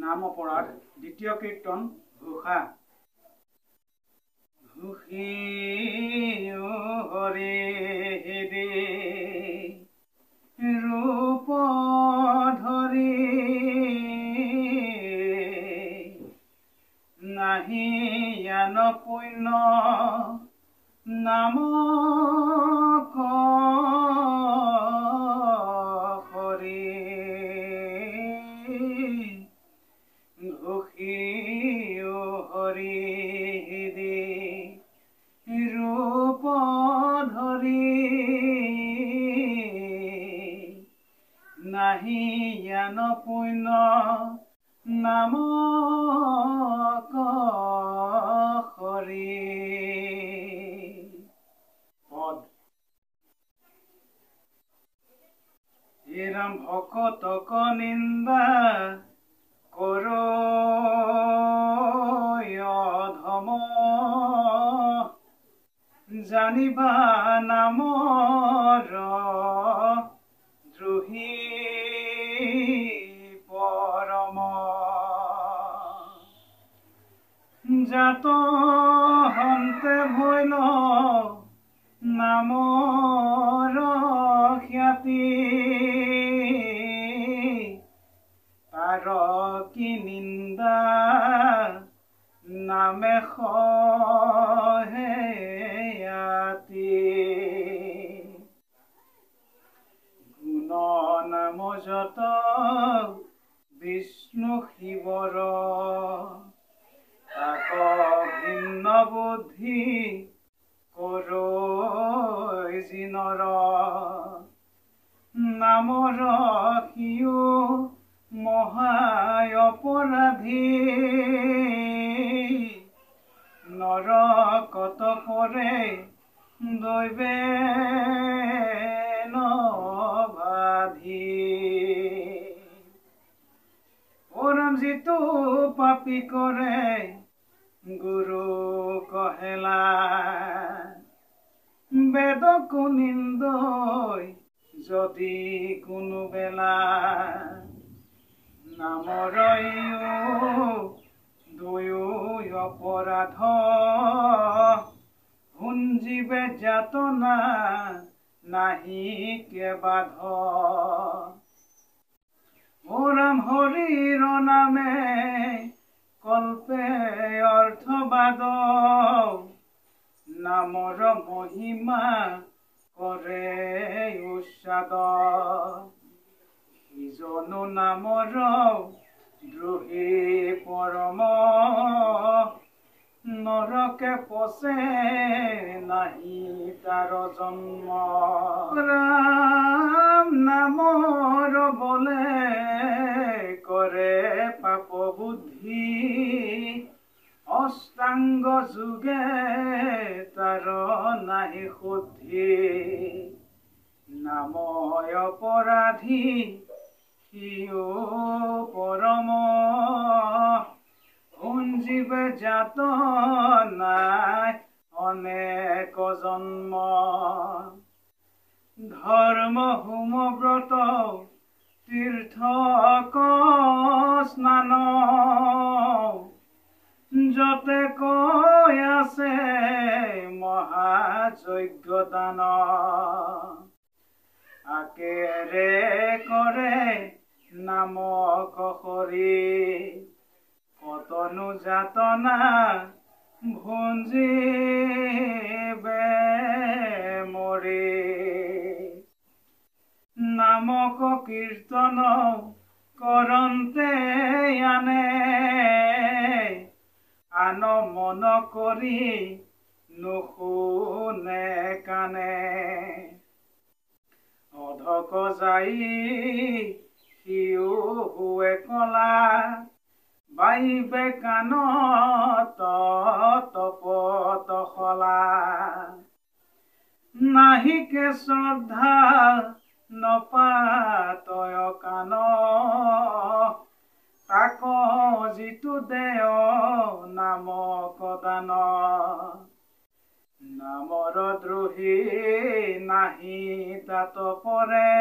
নাম অপৰাধ দ্বিতীয় কীৰ্তন ঘোষা। ঘোষী হৰি হৃদি ৰূপ ধৰি নাহি জ্ঞান পুণ্য নাম নাহি জ্ঞান পুণ্য নাম হৰি। পদ হে ৰাম ভকতক নিন্দা কৰ অধম জানিবা নামৰ দ্ৰোহী পৰম জাত হন্তে ভৈল নামৰ খ্যাতি তাৰ কি নিন্দা নামে সহেয়াতি গুণ নাম যত বিষ্ণু শিৱৰ তাক ভিন্ন বুদ্ধি কৰ জিনৰ নামৰ সিও মহায় অপৰাধী নৰকত পৰে দৈবে নবাধি। ওৰাম যিটো পাপী কৰে গুৰু কহেলা বেদক নিন্দই যদি কোনো বেলা নামৰ দুয়ো অপৰাধ ভুঞ্জিবে যাতনা নাহি কেবাধ। ওৰাম হৰিৰ নামে কল্পে অৰ্থবাদ নামৰ মহিমা কৰে উচ্চাদ সিজনো নামৰ দ্ৰোহী পৰম নৰকে পচে নাহি তাৰ জন্ম। ৰাম নামৰ বলে কৰে পাপ বুদ্ধি অষ্টাংগ যোগে তাৰ নাহি শুদ্ধি নাময় অপৰাধী সিও পৰম ভুঞ্জিবে জাত নাই অনেক জন্ম। ধৰ্ম হোম ব্ৰত তীৰ্থ স্নান যতে কৈ আছে মহাযজ্ঞ দান আকেৰে কৰে নামক হৰি কতনো যাতনা ভুঞ্জিবে মৰি। নামক কীৰ্তন কৰন্তে আনে আন মন কৰি নুশুনে কানে অধক যাই সিও হুৱে কলা বাইবে কাণত তপত খলা নাহিকে শ্ৰদ্ধা নপাতয় কাণ তাক যিটো দেয় নামক দান নামৰ দ্ৰোহী নাহি তাত পৰে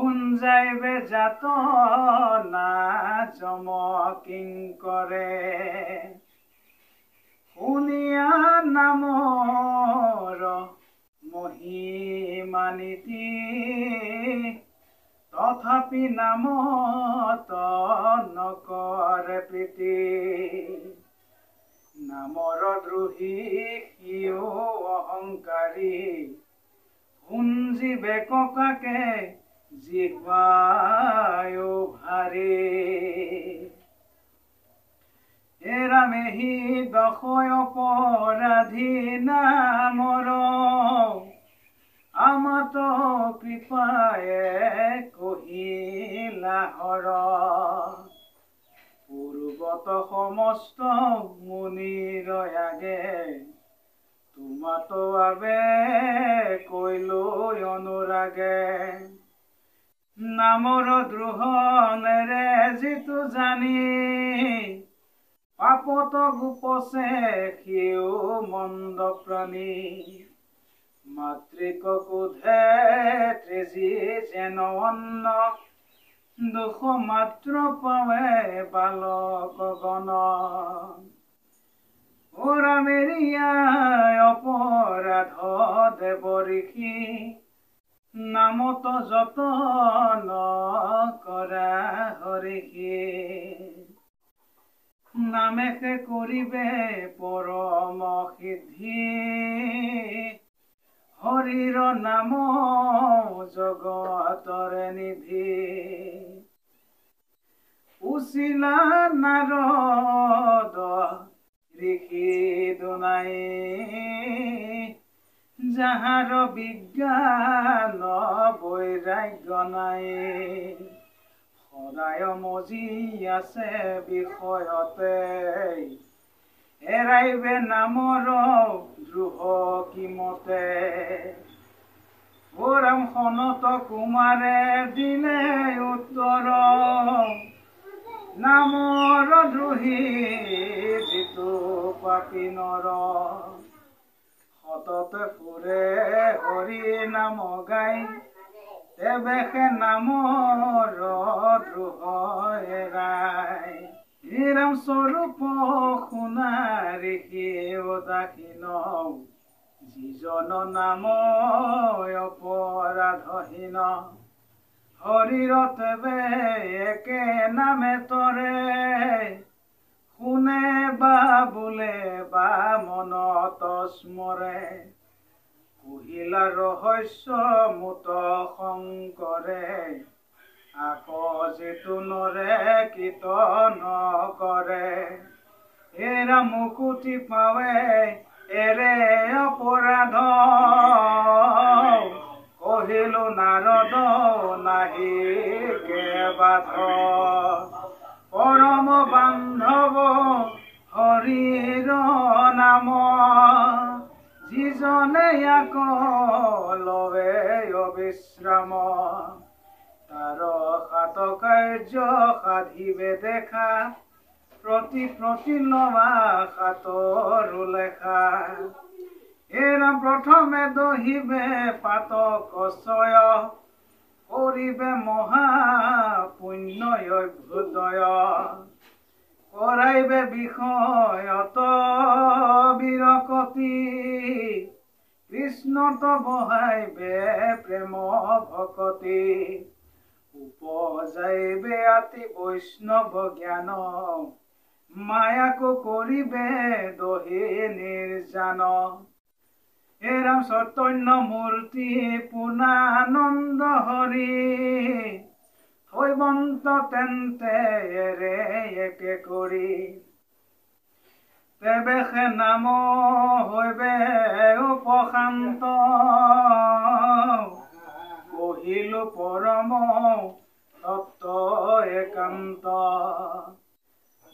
শুঞ্জাইবে যাতনা জমকিং কৰে শুনিয়া নামৰ মহিমানীতি তথাপি নামত নকৰে প্ৰীতি নামৰ দ্ৰোহী সিও অহংকাৰী শুঞ্জিবে ককাকে জিহ্বায়ো ভাৰী এৰামেহি দশয় অপৰাধী নামৰ আমাত কৃপায়ে কহিলা হৰ পূৰ্বত সমস্ত মুনিৰ আগে তোমাত আবে কৈলো অনুৰাগে নামৰ দ্ৰোহনেৰে যিটো জানি পাপত গোপছে সিও মন্দ প্ৰাণী মাতৃক কোধে তেজি যেন অন্ন দুখ মাত্ৰ পাৱে বালক গণ ওৰা মেৰিয়াই অপৰাধ দেৱ ঋষি নামত যতন কৰা হৰিষি নামেকে কৰিবে পৰম সিদ্ধি হৰিৰ নাম জগতৰে নিধি উচিলা নাৰদ ঋষি দুনাই যাহাৰ বিজ্ঞান বৈৰাগ্য নাই সদায় মজি আছে বিষয়তে এৰাইবে নামৰ দ্ৰোহ কিমতে ওৰাম সনত কুমাৰে দিলে উত্তৰ নামৰ দ্ৰোহী যিটো পাপী নৰ সততে ফুৰে হৰি নাম গাই তেবেশে নামৰ দ্ৰোহ এৰাই হিৰাম স্বৰূপ শুনা ঋষি উদাসীন যিজন নাম অপৰাধহীন হৰিৰ তেবে একে নামে তৰে শুনে বা বোলে বা মনত স্মৰে কহিলা ৰহস্য মুত শংকৰে আকৌ যিটো নৰে কীৰ্তন কৰে এৰা মুকুতি পাৱে এৰে অপৰাধ কহিলো নাৰদ নাহি কেবাধ পৰম বান্ধৱ হৰিৰ নাম যিজনে ইয়াক লবে অবিশ্ৰাম তাৰ সাত কাৰ্য সাধিবে দেখা প্ৰতি লবা সাতৰো লেখা এৰা প্ৰথমে দহিবে পাতক ছয় কৰিবে মহা পুণ্যয় অভ্যুদয় কৰাইবে বিষয়ত বিৰকতি কৃষ্ণত বহাইবে প্ৰেম ভকতি উপজাইবে আতি বৈষ্ণৱ জ্ঞান মায়াকো কৰিবে দহি নিৰ্জান এৰাম চৈতন্য মূৰ্তি পূৰ্ণানন্দ হৰি হৈবন্ত তেন্তে এৰে একে কৰি তেবেশে নাম হৈবে উপশান্ত কহিলো পৰম তত্ত্ব একান্ত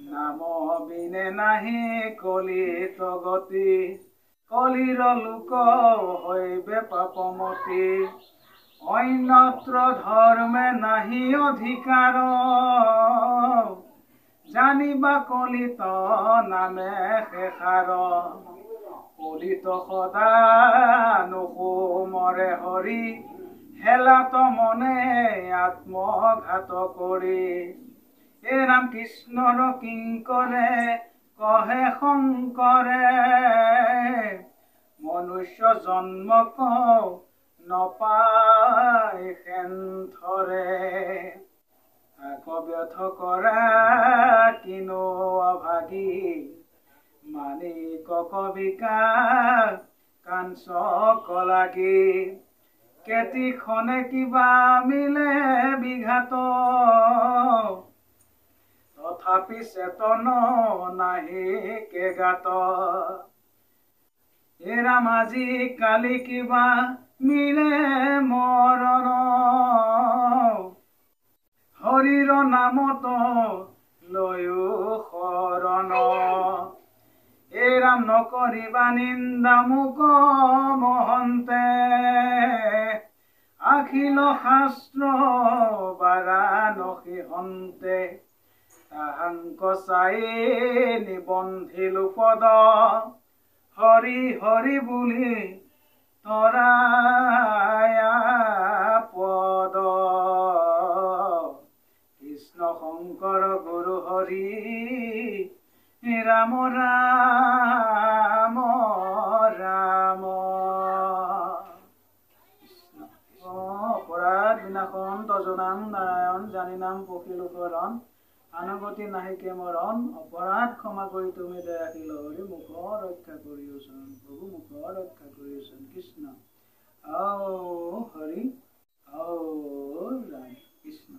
নাম বিনে নাহি কলিত গতি কলিৰ লোক হৈবে পাপমতি অন্যত্ৰ ধৰ্মে নাহি অধিকাৰ জানিবা কলিত নামে শেষাৰ কলিত সদা নুসুমৰে হৰি হেলাত মনে আত্মঘাত কৰি হে ৰাম কৃষ্ণৰ কিংকৰে কহে শংকৰে মনুষ্য জন্মক নপায় সেন্থৰে আকব্যথ কৰা কিনো অভাগী মানিক কবিকা কাঞ্চ কলাগী কেতিখনে কিবা মিলে বিঘাত তথাপি চেতন নাহি কেগাত হে ৰাম আজি কালি কিবা মিলে মৰণ হৰিৰ নামত লৈও শৰণ হে ৰাম নকৰিবা নিন্দা মোক মহন্তে আখিল শাস্ত্ৰ বাৰাণসী হন্তে তাহাংক চাই নিবন্ধিলো পদ হৰি হৰি বুলি তৰায়া পদ কৃষ্ণ শংকৰ গুৰু হৰি ৰাম ৰাম ৰাম অপৰাধ বিনাশন তজনাম নাৰায়ণ জানি নাম পখিলোকৰণ আনগতি নাহিকে মৰণ অপৰাধ ক্ষমা কৰি তুমি দয়াশীল হৰি মুখ ৰক্ষা কৰিওচোন প্ৰভু মুখ ৰক্ষা কৰিওচোন কৃষ্ণ আও হৰি আও ৰাম কৃষ্ণ।